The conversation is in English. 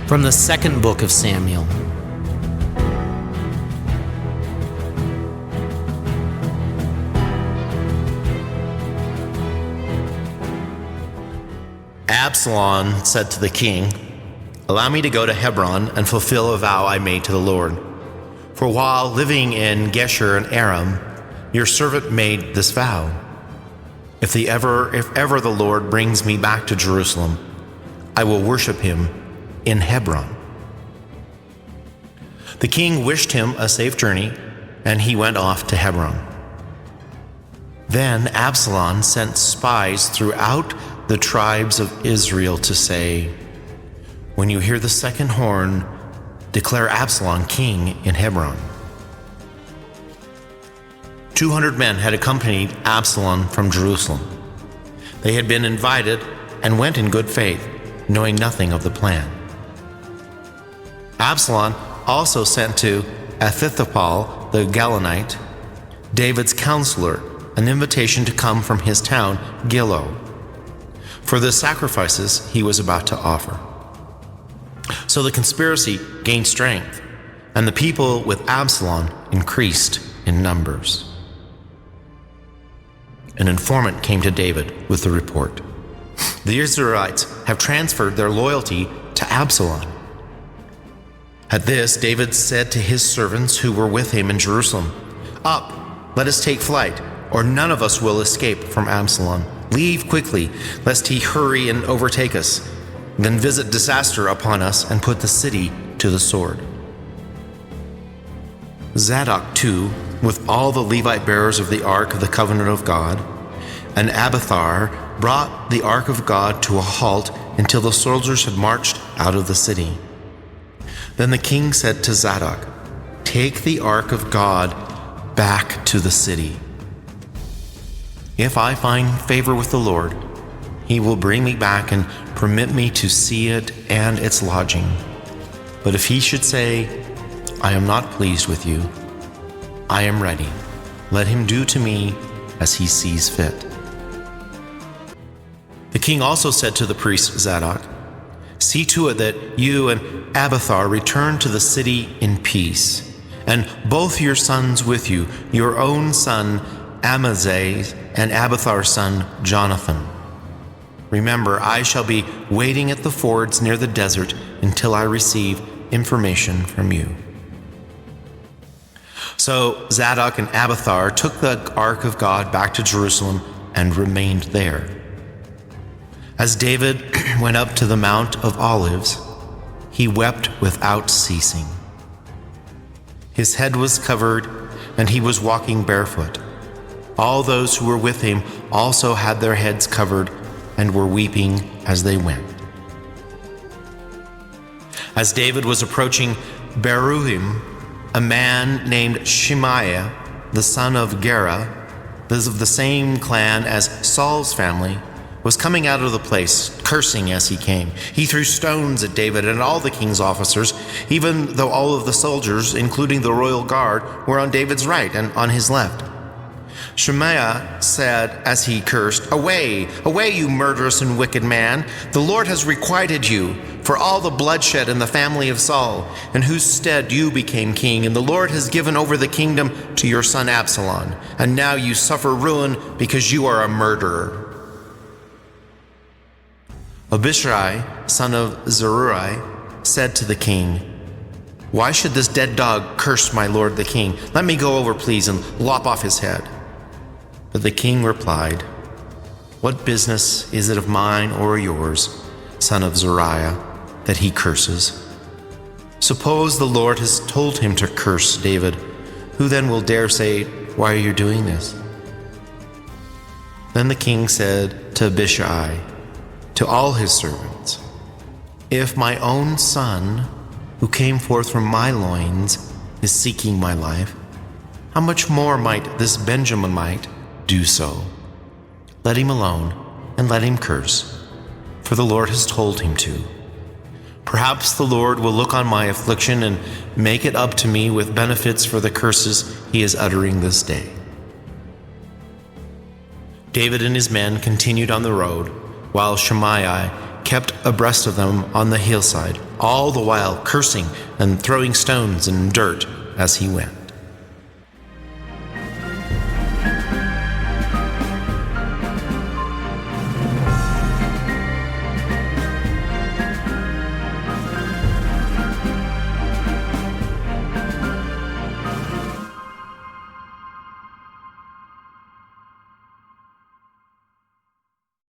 From the second book of Samuel. Absalom said to the king, "Allow me to go to Hebron and fulfill a vow I made to the Lord. For while living in Geshur and Aram, your servant made this vow. If ever the Lord brings me back to Jerusalem, I will worship him in Hebron." The king wished him a safe journey, and he went off to Hebron. Then Absalom sent spies throughout the tribes of Israel to say, "When you hear the second horn, declare Absalom king in Hebron." 200 men had accompanied Absalom from Jerusalem. They had been invited and went in good faith, knowing nothing of the plan. Absalom also sent to Ahithophel the Gilonite, David's counselor, an invitation to come from his town, Gilo, for the sacrifices he was about to offer. So the conspiracy gained strength, and the people with Absalom increased in numbers. An informant came to David with the report, "The Israelites have transferred their loyalty to Absalom." At this, David said to his servants who were with him in Jerusalem, "Up, let us take flight, or none of us will escape from Absalom. Leave quickly, lest he hurry and overtake us, then visit disaster upon us and put the city to the sword." Zadok, too, with all the Levite bearers of the Ark of the Covenant of God, and Abiathar brought the Ark of God to a halt until the soldiers had marched out of the city. Then the king said to Zadok, "Take the Ark of God back to the city. If I find favor with the Lord, he will bring me back and permit me to see it and its lodging. But if he should say, 'I am not pleased with you,' I am ready. Let him do to me as he sees fit." The king also said to the priest Zadok, "See to it that you and Abiathar return to the city in peace, and both your sons with you, your own son Amaziah and Abiathar's son Jonathan. Remember, I shall be waiting at the fords near the desert until I receive information from you." So Zadok and Abiathar took the Ark of God back to Jerusalem and remained there. As David went up to the Mount of Olives, he wept without ceasing. His head was covered, and he was walking barefoot. All those who were with him also had their heads covered and were weeping as they went. As David was approaching Bahurim, a man named Shemaiah, the son of Gera, of the same clan as Saul's family, was coming out of the place, cursing as he came. He threw stones at David and all the king's officers, even though all of the soldiers, including the royal guard, were on David's right and on his left. Shemaiah said as he cursed, "Away, away, you murderous and wicked man! The Lord has requited you for all the bloodshed in the family of Saul, in whose stead you became king, and the Lord has given over the kingdom to your son Absalom, and now you suffer ruin because you are a murderer." Abishai, son of Zeruiah, said to the king, "Why should this dead dog curse my lord the king? Let me go over, please, and lop off his head." But the king replied, "What business is it of mine or yours, son of Zeruiah, that he curses? Suppose the Lord has told him to curse David, who then will dare say, 'Why are you doing this?'" Then the king said to Abishai, to all his servants, "If my own son, who came forth from my loins, is seeking my life, how much more might this Benjaminite do so? Let him alone and let him curse, for the Lord has told him to. Perhaps the Lord will look on my affliction and make it up to me with benefits for the curses he is uttering this day." David and his men continued on the road, while Shemaiah kept abreast of them on the hillside, all the while cursing and throwing stones and dirt as he went.